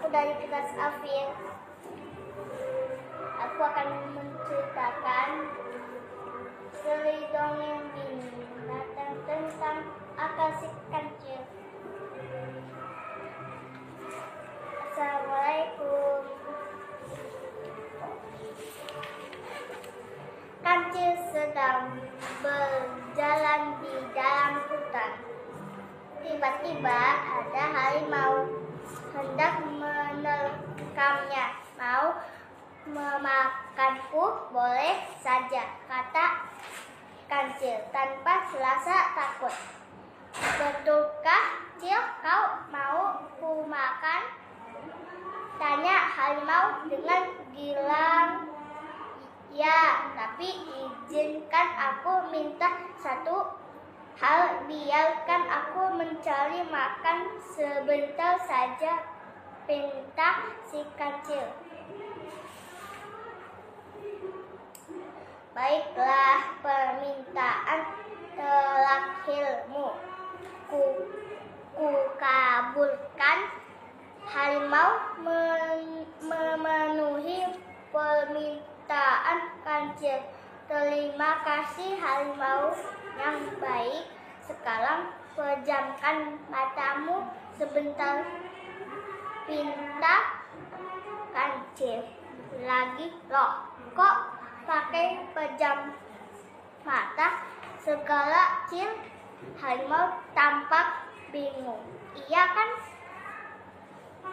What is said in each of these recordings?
dari kelas Afir. Aku akan menceritakan dongeng binatang tentang akal si kancil. Assalamualaikum. Kancil sedang berjalan di dalam hutan. Tiba-tiba ada harimau hendak menerkamnya. Mau memakanku? Boleh saja, kata Kancil tanpa rasa takut. Betulkah, Cil, kau mau ku makan? Tanya harimau dengan girang. Ya, tapi izinkan aku minta satu hal. Biarkan aku mencari makan sebentar saja, pinta si Kancil. Baiklah, permintaan terakhirmu ku kabulkan. Harimau memenuhi permintaan Kancil. Terima kasih harimau yang baik. Sekarang pejamkan matamu sebentar, pinta Kancil. Lagi loh, kok pakai pejam mata segala, Cil? Harimau tampak bingung. Iya kan?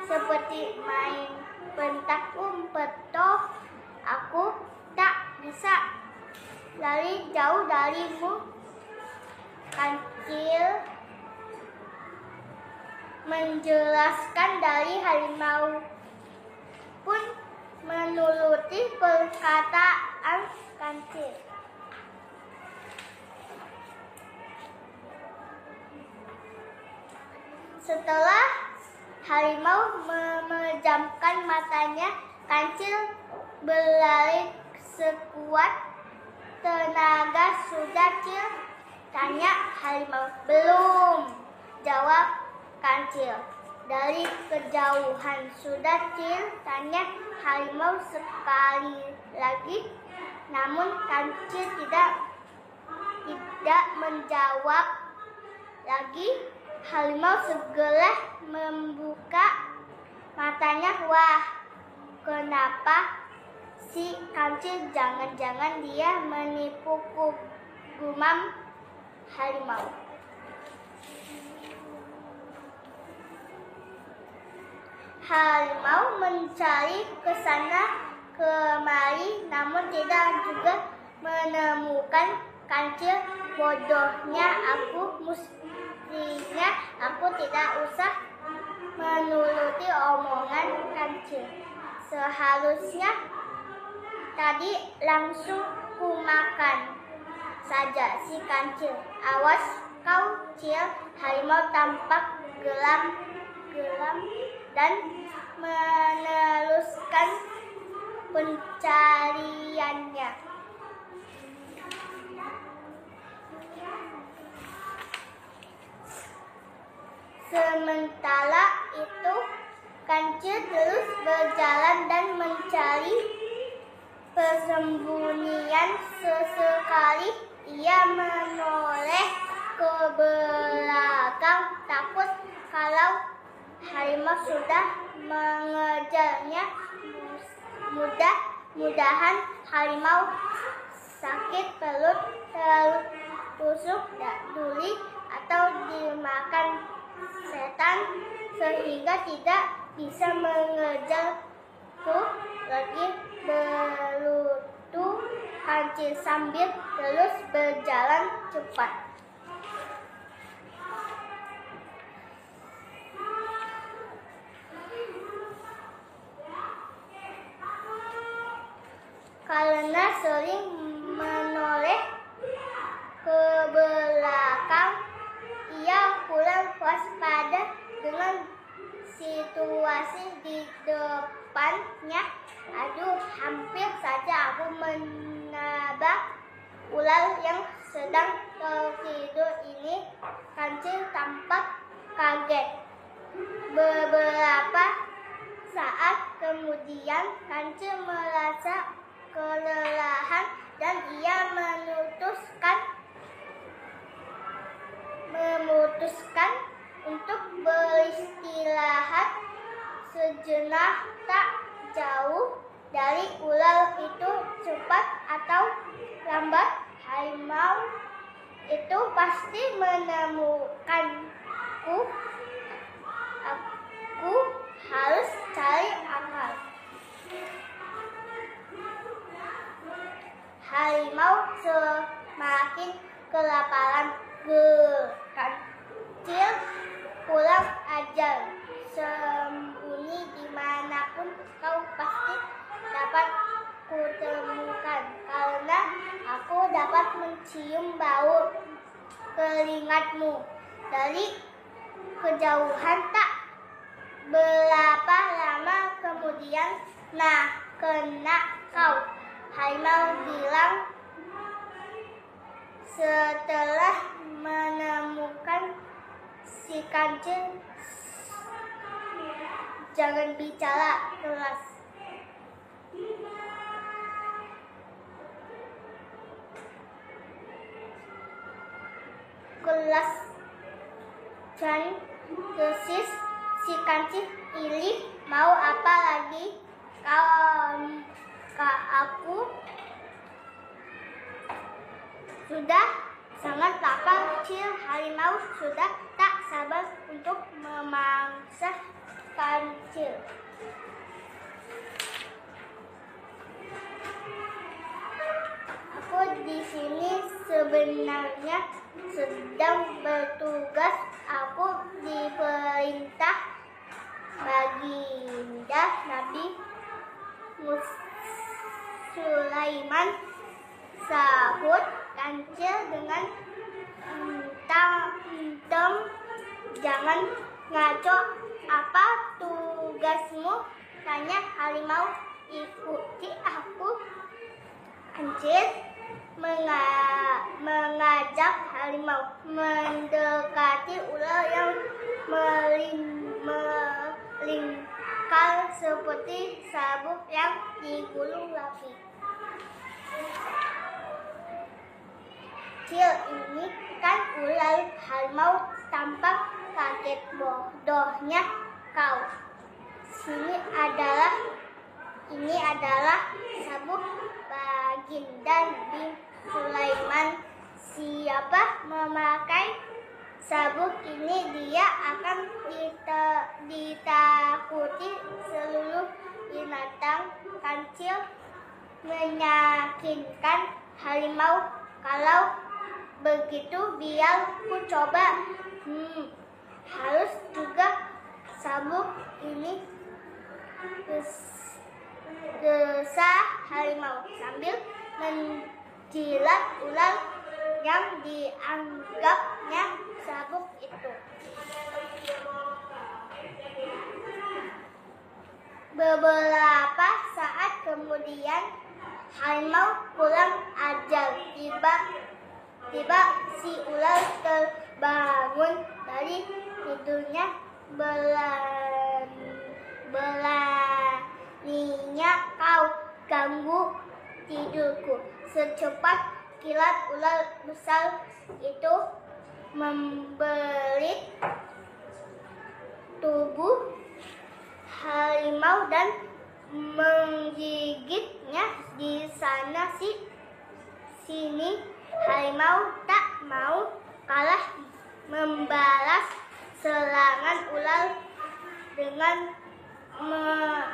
Seperti main pentak umpet toh. Aku tak bisa lari jauh darimu. Kancil menjelaskan. Dari harimau pun menuruti perkataan Kancil. Setelah harimau memejamkan matanya, Kancil berlari sekuat tenaga. Sudah, Cil? Tanya harimau. Belum, jawab Kancil dari kejauhan. Sudah, Cil? Tanya harimau sekali lagi. Namun Kancil tidak menjawab lagi. Harimau segera membuka matanya. Wah, kenapa si Kancil? Jangan-jangan dia menipuku, gumam harimau. Harimau mencari ke sana kemari, namun tidak juga menemukan Kancil. Bodohnya aku, mestinya aku tidak usah menuruti omongan Kancil. Seharusnya tadi langsung ku makan saja si Kancil. Awas kau, Cil. Harimau tampak geram dan meneruskan pencariannya. Sementara itu Kancil terus berjalan dan mencari persembunyian. Sesekali ia menoleh ke belakang, takut kalau harimau sudah mengejarnya. Mudah-mudahan harimau sakit perut, tertusuk duri, atau dimakan setan sehingga tidak bisa mengejarku lagi. Berutu Kancil sambil terus berjalan cepat. Karena sering menoleh ke belakang, ia kurang waspada dengan situasi di depannya. Aduh, hampir saja aku menabrak ular yang sedang tertidur ini. Kancil tampak kaget. Beberapa saat kemudian kancil merasa kelelahan dan ia memutuskan untuk beristirahat sejenak. Tak jauh dari ular itu, cepat atau lambat harimau itu pasti menemukanku. Aku harus cari akal. Harimau semakin kelaparan. Kancil pulang ajar. Sembunyi dimanapun kau pasti dapat kutemukan, karena aku dapat mencium bau keringatmu dari kejauhan. Tak berapa lama kemudian, nah kena kau, harimau bilang setelah menemukan si kancil. Jangan bicara keras. Dan desis si kancil. Ilih, mau apa lagi aku sudah sangat lapar. Kecil harimau sudah tak sabar untuk memangsa kancil. Aku di sini sebenarnya sedang bertugas. Aku diperintah baginda Nabi Sulaiman, sahut kancil dengan hitam. Jangan ngaco. Apa tugasmu? Tanya harimau. Ikuti aku. Kancil mengajak harimau mendekati ular yang melingkar seperti sabuk yang digulung lagi. Kecil, ini kan ular. Harimau tampak kaget. Bodohnya kau. Ini adalah sabuk baginda Nabi Sulaiman. Siapa memakai sabuk ini, dia akan ditakuti seluruh binatang. Kancil meyakinkan harimau. Kalau begitu biar ku coba. Harus juga sabuk ini, desah harimau sambil menjilat ular yang dianggapnya sabuk itu. Beberapa saat kemudian harimau pulang ajar. Tiba si ular terbangun dari tidurnya. Beraninya kau ganggu tidurku. Secepat kilat ular besar itu membelit tubuh harimau dan menggigitnya di sana sini. Harimau tak mau kalah, membalas serangan ular dengan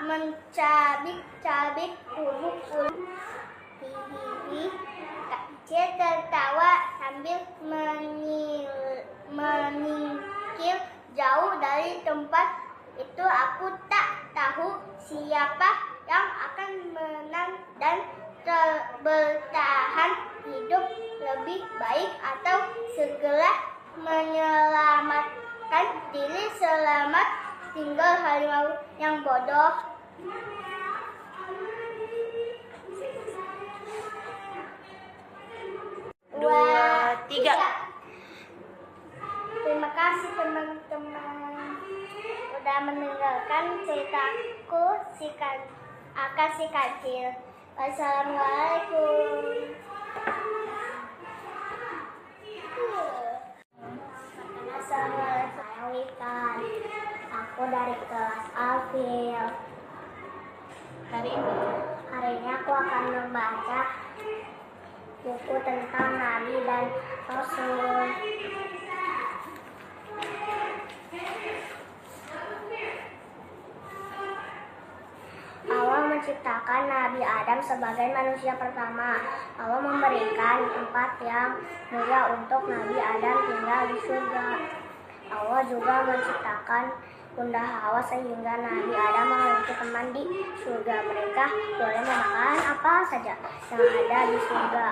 mencabik-cabik tubuh ular. Hihihi, Kecil tertawa sambil menyingkir jauh dari tempat itu. Aku tak tahu siapa yang akan menang dan bertahan hidup lebih baik atau segera menyelamatkan diri. Selamat tinggal harimau yang bodoh. Dua, tiga. Terima kasih teman-teman udah mendengarkan ceritaku akan si kancil. Wassalamualaikum. Assalamualaikum. Aku dari kelas Alfil. Hari ini aku akan membaca buku tentang Nabi dan Rasul. Allah menciptakan Nabi Adam sebagai manusia pertama. Allah memberikan tempat yang mulia untuk Nabi Adam tinggal di surga. Allah juga menciptakan Bunda Hawa sehingga Nabi Adam memiliki teman di surga. Mereka boleh memakan apa saja yang ada di surga.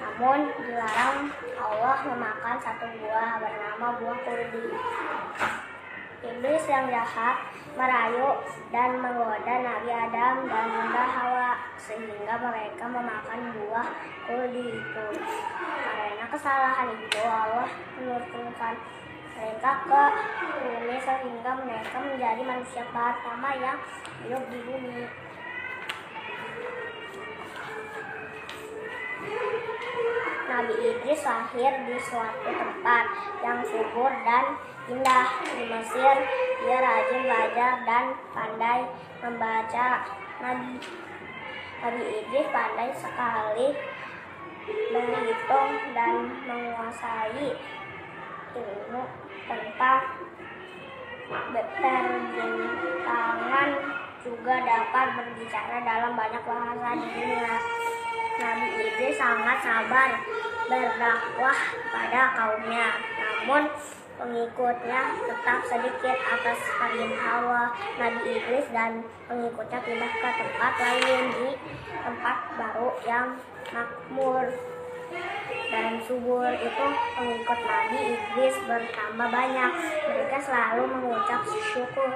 Namun dilarang Allah memakan satu buah bernama buah kuldi. Iblis yang jahat merayu dan menggoda Nabi Adam dan Bunda Hawa sehingga mereka memakan buah kuldi itu. Karena kesalahan itu Allah menurunkan mereka ke bumi sehingga mereka menjadi manusia pertama yang hidup di bumi. Nabi Idris lahir di suatu tempat yang subur dan indah di Mesir. Dia rajin belajar dan pandai membaca. Nabi Idris pandai sekali menghitung dan menguasai ilmu tentang perbintangan, juga dapat berbicara dalam banyak bahasa di dunia. Nabi Idris sangat sabar berdakwah pada kaumnya, namun pengikutnya tetap sedikit. Atas perintah Allah, Nabi Idris dan pengikutnya pindah ke tempat lain di tempat baru yang makmur dan subur. Itu pengikut Nabi Idris bertambah banyak. Mereka selalu mengucap syukur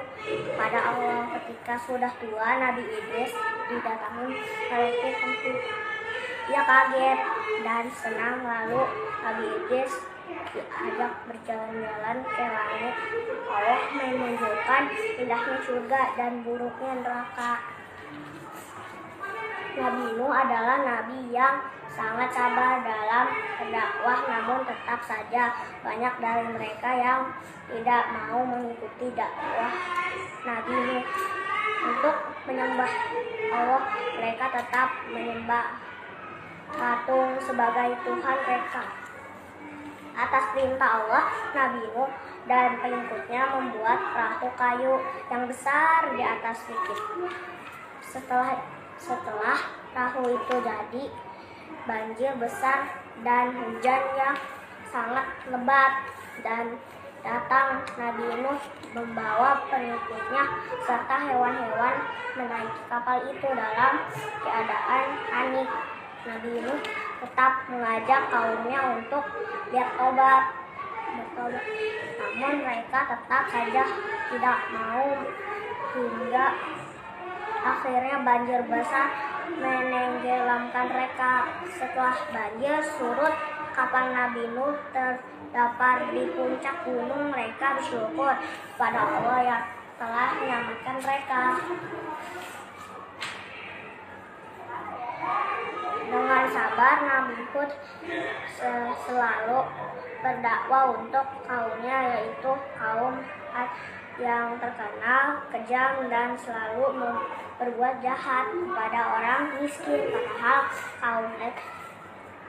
pada Allah. Ketika sudah tua, Nabi Idris didatangi malaikat tempur. Dia kaget dan senang, lalu Nabi Idris diajak berjalan-jalan ke langit. Allah menunjukkan indahnya surga dan buruknya neraka. Nabi Nuh adalah nabi yang sangat sabar dalam berdakwah, namun tetap saja banyak dari mereka yang tidak mau mengikuti dakwah Nabi Nuh. Untuk menyembah Allah, mereka tetap menyembah patung sebagai Tuhan mereka. Atas perintah Allah, Nabi Nuh dan pengikutnya membuat perahu kayu yang besar di atas bukit. Setelah perahu itu jadi, banjir besar dan hujan yang sangat lebat dan datang. Nabi Nuh membawa pengikutnya serta hewan-hewan menaiki kapal itu dalam keadaan panik. Nabi Nuh tetap mengajak kaumnya untuk bertobat, namun mereka tetap saja tidak mau, hingga akhirnya banjir besar menenggelamkan mereka. Setelah banjir surut, kapal Nabi Nuh terdampar di puncak gunung. Mereka bersyukur pada Allah yang telah menyelamatkan mereka. Dengan sabar, Nabi Hud selalu berdakwah untuk kaumnya, yaitu kaum Ad yang terkenal kejam dan selalu berbuat jahat kepada orang miskin. Padahal kaum Ad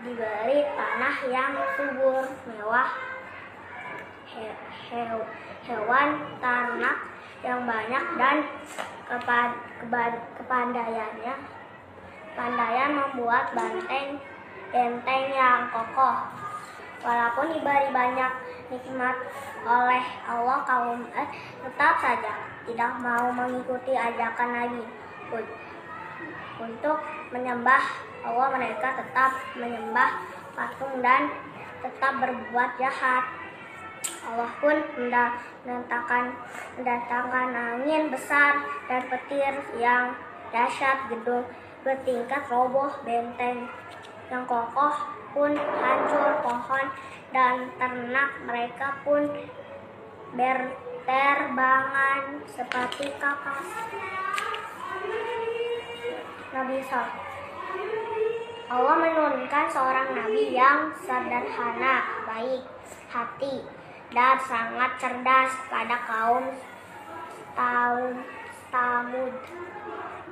diberi tanah yang subur, mewah, hewan ternak yang banyak, dan kepandaian membuat benteng yang kokoh. Walaupun diberi banyak nikmat oleh Allah, kaum Ad tetap saja tidak mau mengikuti ajakan Nabi. Untuk menyembah Allah, mereka tetap menyembah patung dan tetap berbuat jahat. Allah pun mendatangkan angin besar dan petir yang dahsyat. Gedung bertingkat roboh, benteng yang kokoh pun hancur, pohon dan ternak mereka pun berterbangan seperti kapas. Nabi Soleh. Allah menurunkan seorang nabi yang sederhana, baik hati, dan sangat cerdas pada kaum Samud.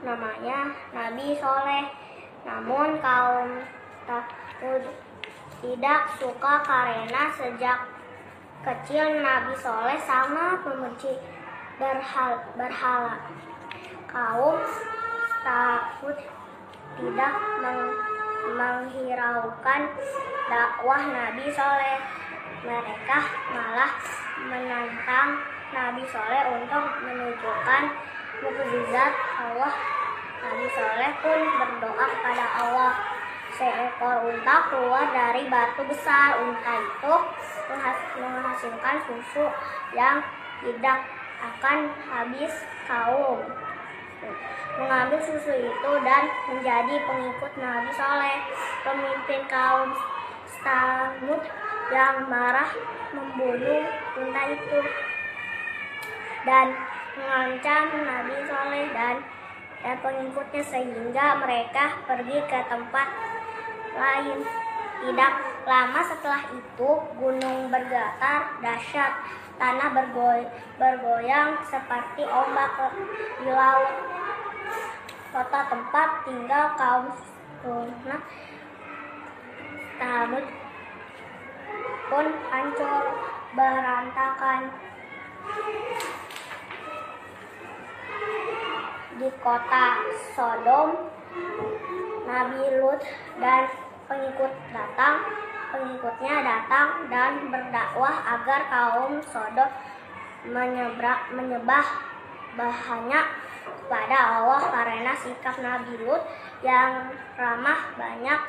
Namanya Nabi Soleh. Namun kaum Samud tidak suka karena sejak kecil Nabi Soleh sangat membenci berhala. Kaum Samud tidak menghiraukan dakwah Nabi Soleh. Mereka malah menantang Nabi Soleh untuk menunjukkan mukjizat Allah. Nabi Soleh pun berdoa kepada Allah. Seekor unta keluar dari batu besar. Unta itu menghasilkan susu yang tidak akan habis. Kaum mengambil susu itu dan menjadi pengikut Nabi Soleh. Pemimpin kaum Samud yang marah membunuh unta itu dan mengancam Nabi Soleh dan pengikutnya sehingga mereka pergi ke tempat lain. Tidak lama setelah itu gunung bergetar dahsyat, tanah bergoyang seperti ombak di laut. Kota tempat tinggal kaum Samud pun hancur berantakan. Di kota Sodom, Nabi Lut dan pengikutnya datang dan berdakwah agar kaum Sodom menyembah banyak kepada Allah. Karena sikap Nabi Lut yang ramah, banyak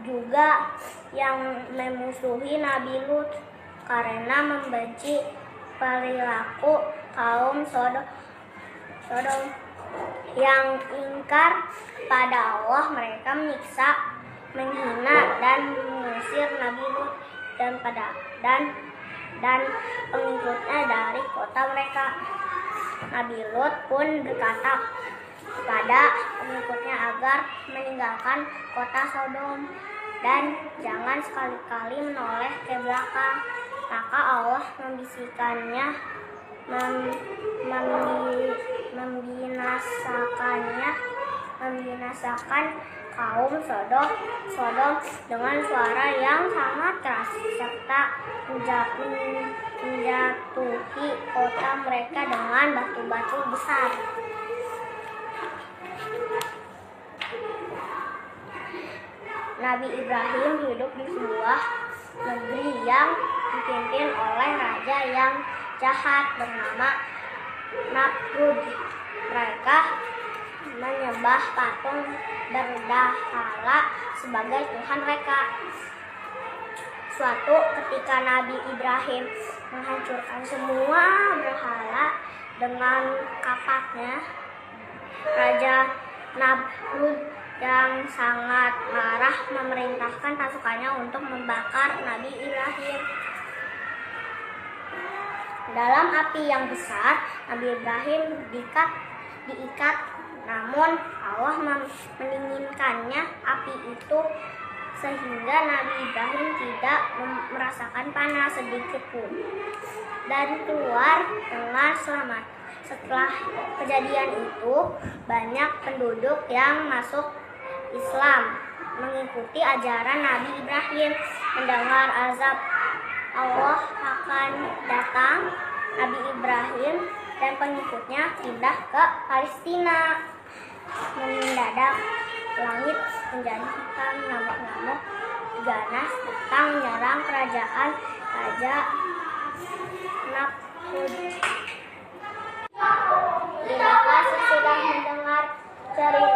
juga yang memusuhi Nabi Lut karena membenci perilaku kaum Sodom yang ingkar pada Allah. Mereka menyiksa, menghina dan mengusir Nabi Lut dan pengikutnya dari kota mereka. Nabi Lut pun berkata kepada pengikutnya agar meninggalkan kota Sodom dan jangan sekali-kali menoleh ke belakang. Maka Allah membinasakan kaum Sodom dengan suara yang sangat keras serta menjatuhi kota mereka dengan batu-batu besar. Nabi Ibrahim hidup di sebuah negeri yang dipimpin oleh raja yang jahat bernama Namrud. Mereka menyembah patung berhala sebagai Tuhan mereka. Suatu ketika Nabi Ibrahim menghancurkan semua berhala dengan kapaknya. Raja Namrud yang sangat marah memerintahkan pasukannya untuk membakar Nabi Ibrahim. Dalam api yang besar, Nabi Ibrahim diikat, namun Allah mendinginkannya api itu sehingga Nabi Ibrahim tidak merasakan panas sedikit pun dan keluar dengan selamat. Setelah kejadian itu, banyak penduduk yang masuk Islam mengikuti ajaran Nabi Ibrahim. Mendengar azab Allah akan datang, Nabi Ibrahim dan pengikutnya pindah ke Palestina. Mendadak langit menjadi hitam, ngamuk-ngamuk ganas datang menyerang kerajaan Raja Namrud. Terima kasih sudah mendengar cerita